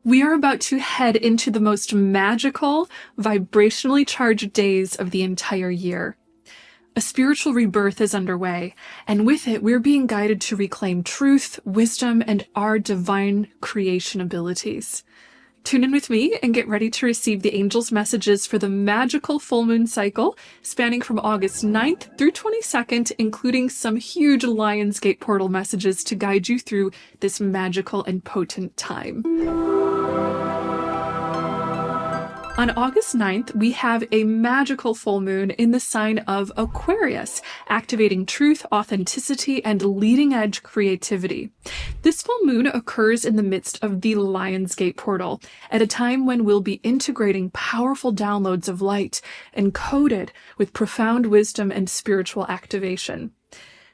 We are about to head into the most magical, vibrationally charged days of the entire year. A spiritual rebirth is underway, and with it, we're being guided to reclaim truth, wisdom, and our divine creation abilities. Tune in with me and get ready to receive the angels' messages for the magical full moon cycle spanning from August 9th through 22nd, including some huge Lionsgate portal messages to guide you through this magical and potent time. On August 9th, we have a magical full moon in the sign of Aquarius, activating truth, authenticity, and leading-edge creativity. This full moon occurs in the midst of the Lionsgate portal, at a time when we'll be integrating powerful downloads of light, encoded with profound wisdom and spiritual activation.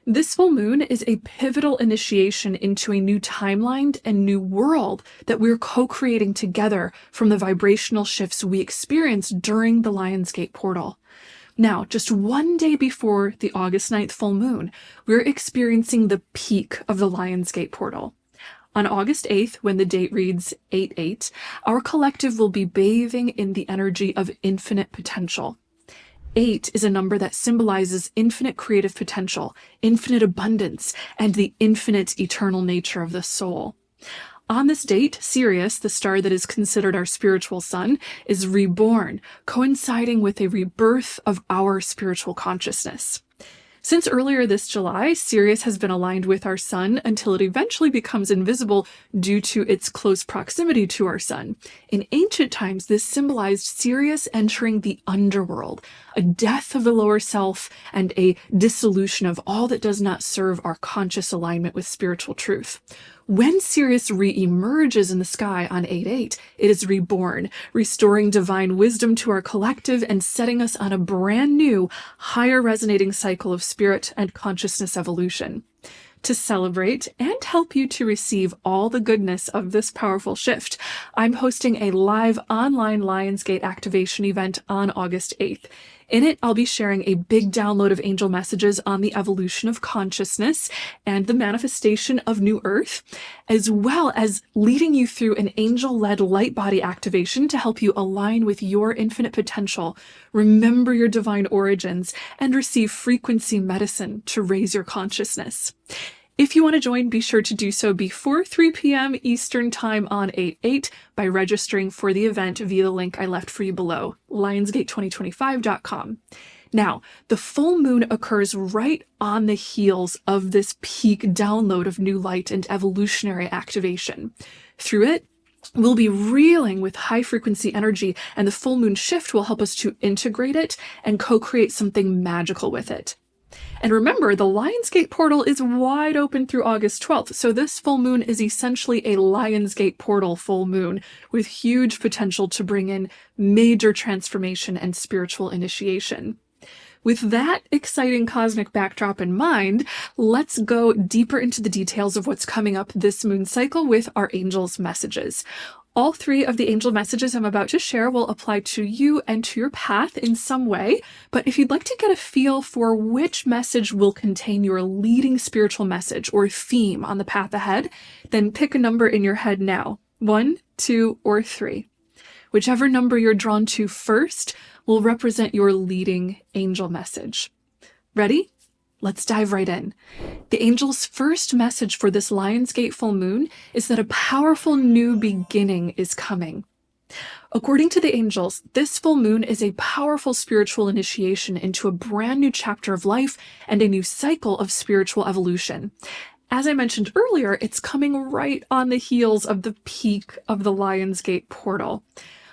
This full moon is a pivotal initiation into a new timeline and new world that we're co-creating together from the vibrational shifts we experienced during the Lionsgate portal. Now, just one day before the August 9th full moon, we're experiencing the peak of the Lionsgate portal. On August 8th, when the date reads 8/8, our collective will be bathing in the energy of infinite potential. 8 is a number that symbolizes infinite creative potential, infinite abundance, and the infinite eternal nature of the soul. On this date, Sirius, the star that is considered our spiritual sun, is reborn, coinciding with a rebirth of our spiritual consciousness. Since earlier this July, Sirius has been aligned with our sun until it eventually becomes invisible due to its close proximity to our sun. In ancient times, this symbolized Sirius entering the underworld, a death of the lower self and a dissolution of all that does not serve our conscious alignment with spiritual truth. When Sirius re-emerges in the sky on 8/8, it is reborn, restoring divine wisdom to our collective and setting us on a brand new, higher resonating cycle of spirit and consciousness evolution. To celebrate and help you to receive all the goodness of this powerful shift, I'm hosting a live online Lionsgate activation event on August 8th. In it, I'll be sharing a big download of angel messages on the evolution of consciousness and the manifestation of New Earth, as well as leading you through an angel-led light body activation to help you align with your infinite potential, remember your divine origins, and receive frequency medicine to raise your consciousness. If you want to join, be sure to do so before 3 p.m. Eastern Time on 8/8 by registering for the event via the link I left for you below, lionsgate2025.com. Now, the full moon occurs right on the heels of this peak download of new light and evolutionary activation. Through it, we'll be reeling with high-frequency energy, and the full moon shift will help us to integrate it and co-create something magical with it. And remember, the Lionsgate portal is wide open through August 12th, so this full moon is essentially a Lionsgate portal full moon with huge potential to bring in major transformation and spiritual initiation. With that exciting cosmic backdrop in mind, let's go deeper into the details of what's coming up this moon cycle with our angels' messages. All 3 of the angel messages I'm about to share will apply to you and to your path in some way, but if you'd like to get a feel for which message will contain your leading spiritual message or theme on the path ahead, then pick a number in your head now, 1, 2, or 3. Whichever number you're drawn to first will represent your leading angel message. Ready? Let's dive right in. The angel's first message for this Lionsgate full moon is that a powerful new beginning is coming. According to the angels, this full moon is a powerful spiritual initiation into a brand new chapter of life and a new cycle of spiritual evolution. As I mentioned earlier, it's coming right on the heels of the peak of the Lionsgate portal.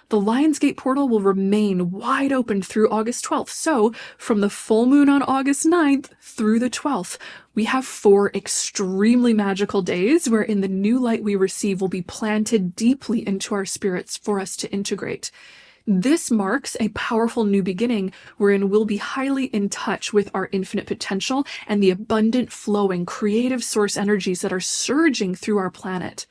The Lionsgate portal will remain wide open through August 12th, so from the full moon on August 9th through the 12th, we have 4 extremely magical days wherein the new light we receive will be planted deeply into our spirits for us to integrate. This marks a powerful new beginning wherein we'll be highly in touch with our infinite potential and the abundant flowing creative source energies that are surging through our planet.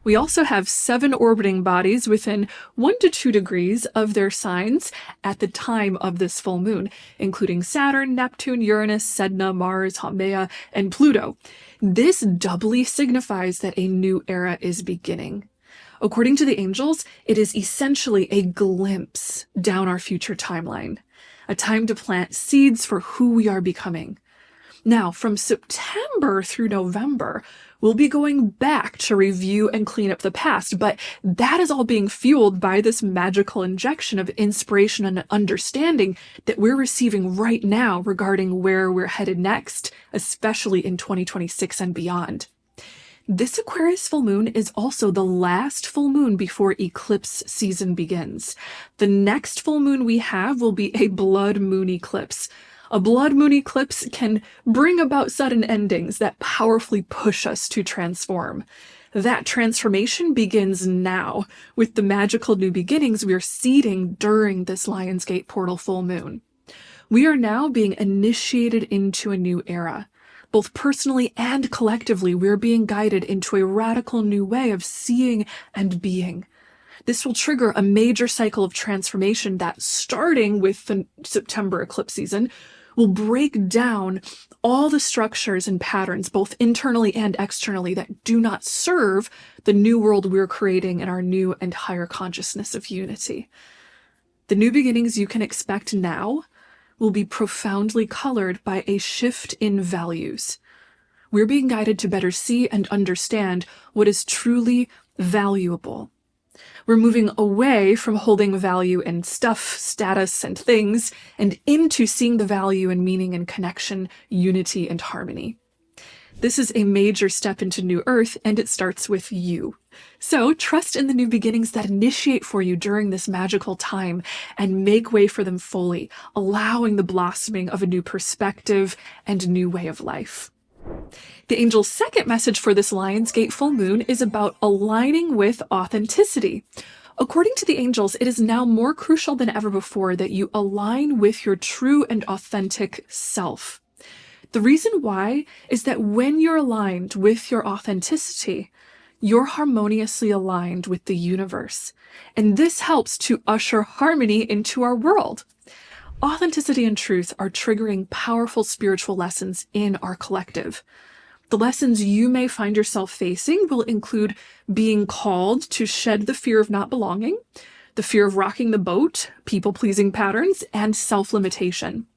We also have 7 orbiting bodies within 1 to 2 degrees of their signs at the time of this full moon, including Saturn, Neptune, Uranus, Sedna, Mars, Haumea, and Pluto. This doubly signifies that a new era is beginning. According to the angels, it is essentially a glimpse down our future timeline, a time to plant seeds for who we are becoming. Now, from September through November, we'll be going back to review and clean up the past, but that is all being fueled by this magical injection of inspiration and understanding that we're receiving right now regarding where we're headed next, especially in 2026 and beyond. This Aquarius full moon is also the last full moon before eclipse season begins. The next full moon we have will be a blood moon eclipse. A blood moon eclipse can bring about sudden endings that powerfully push us to transform. That transformation begins now with the magical new beginnings we are seeding during this Lionsgate portal full moon. We are now being initiated into a new era. Both personally and collectively, we're being guided into a radical new way of seeing and being. This will trigger a major cycle of transformation that, starting with the September eclipse season, will break down all the structures and patterns, both internally and externally, that do not serve the new world we're creating in our new and higher consciousness of unity. The new beginnings you can expect now will be profoundly colored by a shift in values. We're being guided to better see and understand what is truly valuable. We're moving away from holding value in stuff, status, and things, and into seeing the value in meaning and connection, unity, and harmony. This is a major step into New Earth, and it starts with you. So trust in the new beginnings that initiate for you during this magical time and make way for them fully, allowing the blossoming of a new perspective and new way of life. The angel's second message for this Lionsgate full moon is about aligning with authenticity. According to the angels, it is now more crucial than ever before that you align with your true and authentic self. The reason why is that when you're aligned with your authenticity, you're harmoniously aligned with the universe. And this helps to usher harmony into our world. Authenticity and truth are triggering powerful spiritual lessons in our collective. The lessons you may find yourself facing will include being called to shed the fear of not belonging, the fear of rocking the boat, people-pleasing patterns, and self-limitation.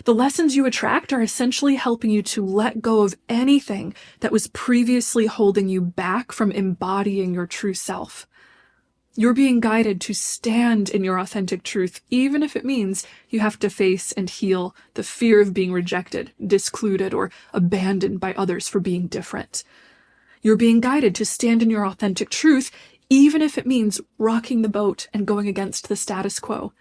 The lessons you attract are essentially helping you to let go of anything that was previously holding you back from embodying your true self. You're being guided to stand in your authentic truth, even if it means you have to face and heal the fear of being rejected, discluded, or abandoned by others for being different. You're being guided to stand in your authentic truth, even if it means rocking the boat and going against the status quo.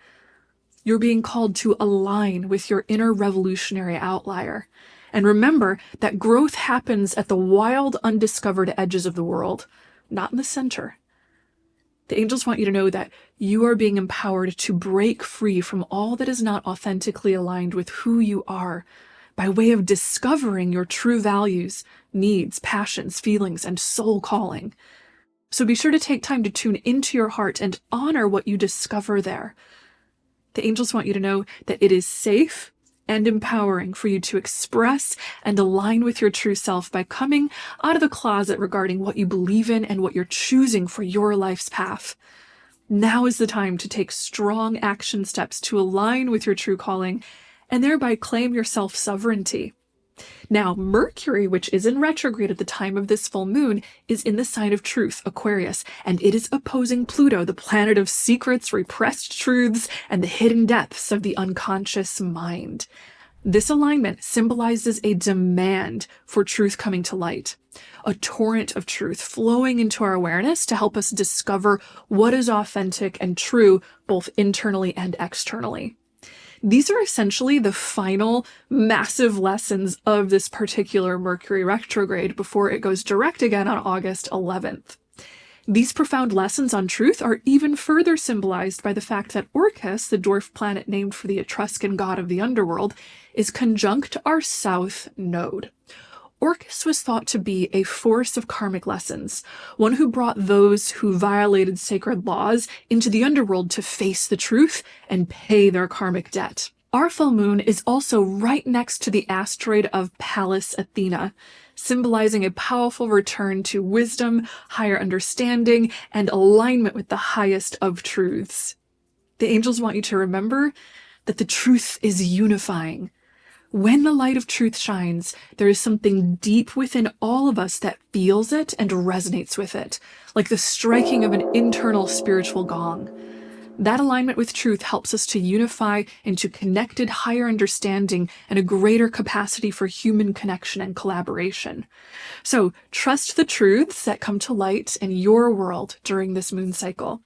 You're being called to align with your inner revolutionary outlier. And remember that growth happens at the wild, undiscovered edges of the world, not in the center. The angels want you to know that you are being empowered to break free from all that is not authentically aligned with who you are by way of discovering your true values, needs, passions, feelings, and soul calling. So be sure to take time to tune into your heart and honor what you discover there. The angels want you to know that it is safe and empowering for you to express and align with your true self by coming out of the closet regarding what you believe in and what you're choosing for your life's path. Now is the time to take strong action steps to align with your true calling and thereby claim your self-sovereignty. Now, Mercury, which is in retrograde at the time of this full moon, is in the sign of truth, Aquarius, and it is opposing Pluto, the planet of secrets, repressed truths, and the hidden depths of the unconscious mind. This alignment symbolizes a demand for truth coming to light, a torrent of truth flowing into our awareness to help us discover what is authentic and true, both internally and externally. These are essentially the final massive lessons of this particular Mercury retrograde before it goes direct again on August 11th. These profound lessons on truth are even further symbolized by the fact that Orcus, the dwarf planet named for the Etruscan god of the underworld, is conjunct our south node. Orcus was thought to be a force of karmic lessons, one who brought those who violated sacred laws into the underworld to face the truth and pay their karmic debt. Our full moon is also right next to the asteroid of Pallas Athena. symbolizing a powerful return to wisdom, higher understanding, and alignment with the highest of truths. The angels want you to remember that the truth is unifying. When the light of truth shines, there is something deep within all of us that feels it and resonates with it, like the striking of an internal spiritual gong. That alignment with truth helps us to unify into connected higher understanding and a greater capacity for human connection and collaboration. So trust the truths that come to light in your world during this moon cycle.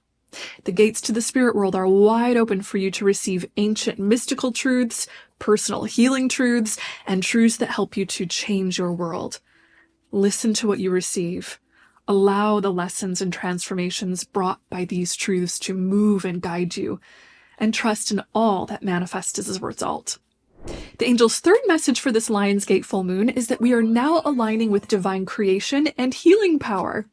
The gates to the spirit world are wide open for you to receive ancient mystical truths, personal healing truths, and truths that help you to change your world. Listen to what you receive. Allow the lessons and transformations brought by these truths to move and guide you, and trust in all that manifests as a result. The angel's third message for this Lionsgate full moon is that we are now aligning with divine creation and healing power.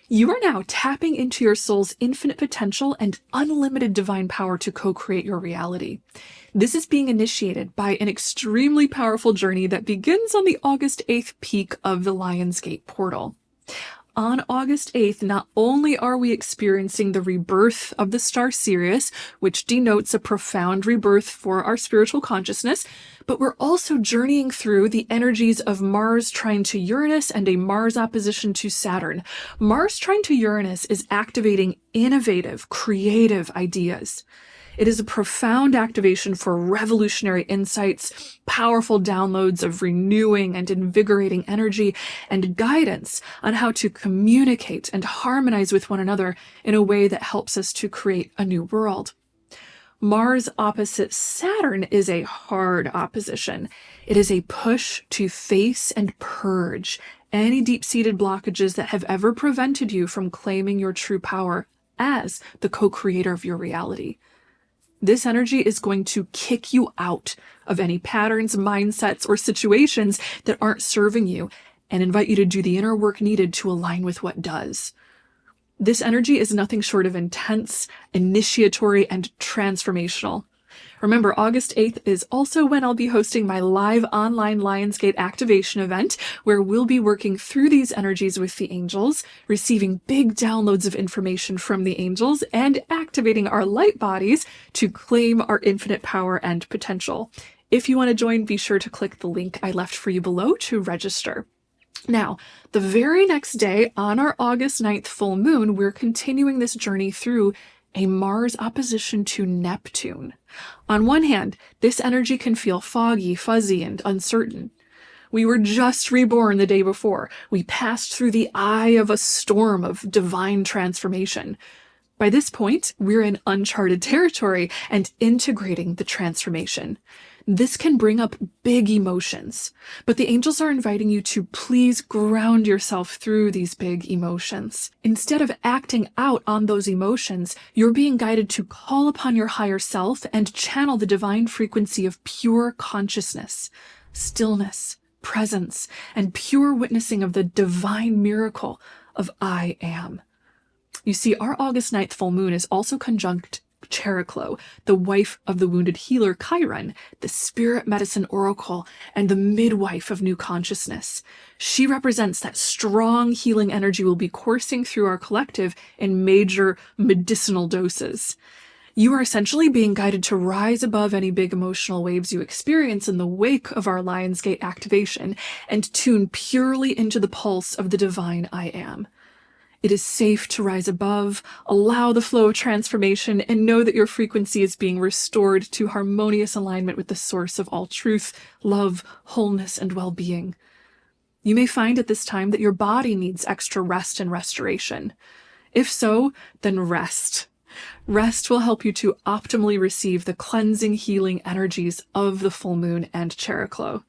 You are now tapping into your soul's infinite potential and unlimited divine power to co-create your reality. This is being initiated by an extremely powerful journey that begins on the August 8th peak of the Lionsgate portal. On August 8th, not only are we experiencing the rebirth of the star Sirius, which denotes a profound rebirth for our spiritual consciousness, but we're also journeying through the energies of Mars trine to Uranus and a Mars opposition to Saturn. Mars trine to Uranus is activating innovative, creative ideas. It is a profound activation for revolutionary insights, powerful downloads of renewing and invigorating energy, and guidance on how to communicate and harmonize with one another in a way that helps us to create a new world. Mars opposite Saturn is a hard opposition. It is a push to face and purge any deep-seated blockages that have ever prevented you from claiming your true power as the co-creator of your reality. This energy is going to kick you out of any patterns, mindsets, or situations that aren't serving you and invite you to do the inner work needed to align with what does. This energy is nothing short of intense, initiatory, and transformational. Remember, August 8th is also when I'll be hosting my live online Lionsgate activation event, where we'll be working through these energies with the angels, receiving big downloads of information from the angels, and activating our light bodies to claim our infinite power and potential. If you want to join, be sure to click the link I left for you below to register. Now, the very next day on our August 9th full moon, we're continuing this journey through a Mars opposition to Neptune. On one hand, this energy can feel foggy, fuzzy, and uncertain. We were just reborn the day before. We passed through the eye of a storm of divine transformation. By this point, we're in uncharted territory and integrating the transformation. This can bring up big emotions, but the angels are inviting you to please ground yourself through these big emotions. Instead of acting out on those emotions, you're being guided to call upon your higher self and channel the divine frequency of pure consciousness, stillness, presence, and pure witnessing of the divine miracle of I am. You see, our August 9th full moon is also conjunct Chericlo, the wife of the wounded healer Chiron, the spirit medicine oracle, and the midwife of new consciousness. She represents that strong healing energy will be coursing through our collective in major medicinal doses. You are essentially being guided to rise above any big emotional waves you experience in the wake of our Lionsgate activation and tune purely into the pulse of the divine I am. It is safe to rise above, allow the flow of transformation, and know that your frequency is being restored to harmonious alignment with the source of all truth, love, wholeness, and well-being. You may find at this time that your body needs extra rest and restoration. If so, then rest. Rest will help you to optimally receive the cleansing, healing energies of the full moon and Chericlo.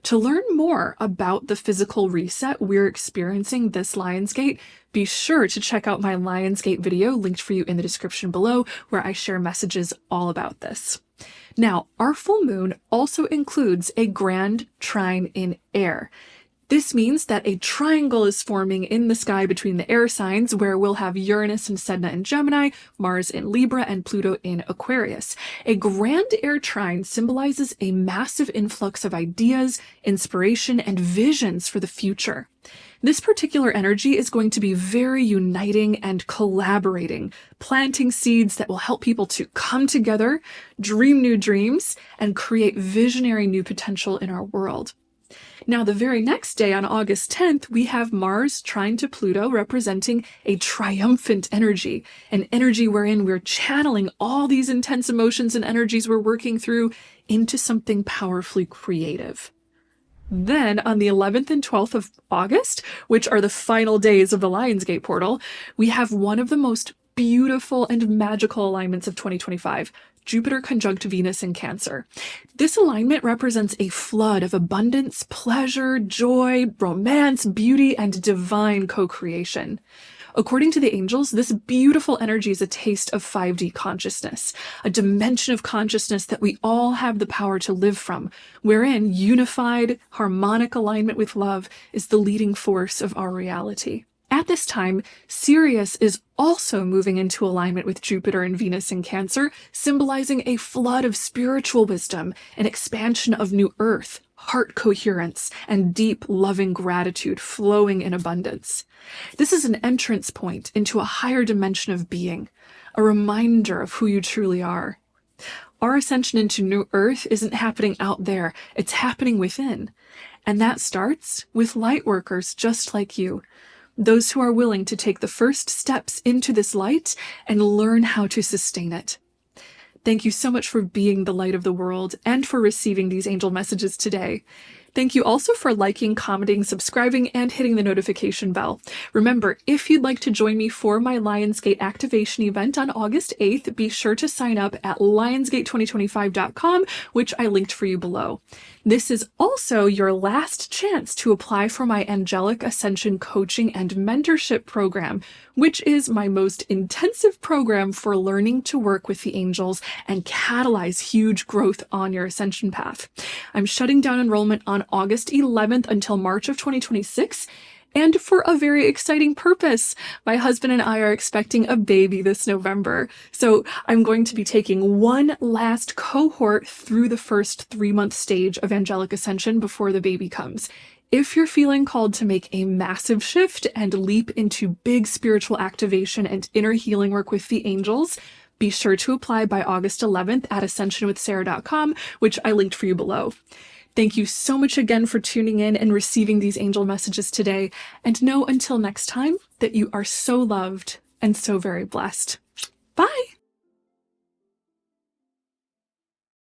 To learn more about the physical reset we're experiencing this Lionsgate, be sure to check out my Lionsgate video linked for you in the description below, where I share messages all about this. Now, our full moon also includes a grand trine in air. This means that a triangle is forming in the sky between the air signs, where we'll have Uranus and Sedna in Gemini, Mars in Libra, and Pluto in Aquarius. A grand air trine symbolizes a massive influx of ideas, inspiration, and visions for the future. This particular energy is going to be very uniting and collaborating, planting seeds that will help people to come together, dream new dreams, and create visionary new potential in our world. Now, the very next day, on August 10th, we have Mars trine to Pluto, representing a triumphant energy, an energy wherein we're channeling all these intense emotions and energies we're working through into something powerfully creative. Then, on the 11th and 12th of August, which are the final days of the Lionsgate portal, we have one of the most beautiful and magical alignments of 2025, Jupiter conjunct Venus in Cancer. This alignment represents a flood of abundance, pleasure, joy, romance, beauty, and divine co-creation. According to the angels, this beautiful energy is a taste of 5D consciousness, a dimension of consciousness that we all have the power to live from, wherein unified, harmonic alignment with love is the leading force of our reality. At this time, Sirius is also moving into alignment with Jupiter and Venus in Cancer, symbolizing a flood of spiritual wisdom, an expansion of new earth, heart coherence, and deep, loving gratitude flowing in abundance. This is an entrance point into a higher dimension of being, a reminder of who you truly are. Our ascension into new earth isn't happening out there, it's happening within. And that starts with light workers just like you. Those who are willing to take the first steps into this light and learn how to sustain it. Thank you so much for being the light of the world and for receiving these angel messages today. Thank you also for liking, commenting, subscribing, and hitting the notification bell. Remember, if you'd like to join me for my Lionsgate activation event on August 8th, be sure to sign up at lionsgate2025.com, which I linked for you below. This is also your last chance to apply for my Angelic Ascension Coaching and Mentorship Program, which is my most intensive program for learning to work with the angels and catalyze huge growth on your ascension path. I'm shutting down enrollment on August 11th until March of 2026, and for a very exciting purpose. My husband and I are expecting a baby this November, so I'm going to be taking one last cohort through the first 3-month stage of Angelic Ascension before the baby comes. If you're feeling called to make a massive shift and leap into big spiritual activation and inner healing work with the angels, be sure to apply by August 11th at ascensionwithsarah.com, which I linked for you below. Thank you so much again for tuning in and receiving these angel messages today, and know until next time that you are so loved and so very blessed. Bye!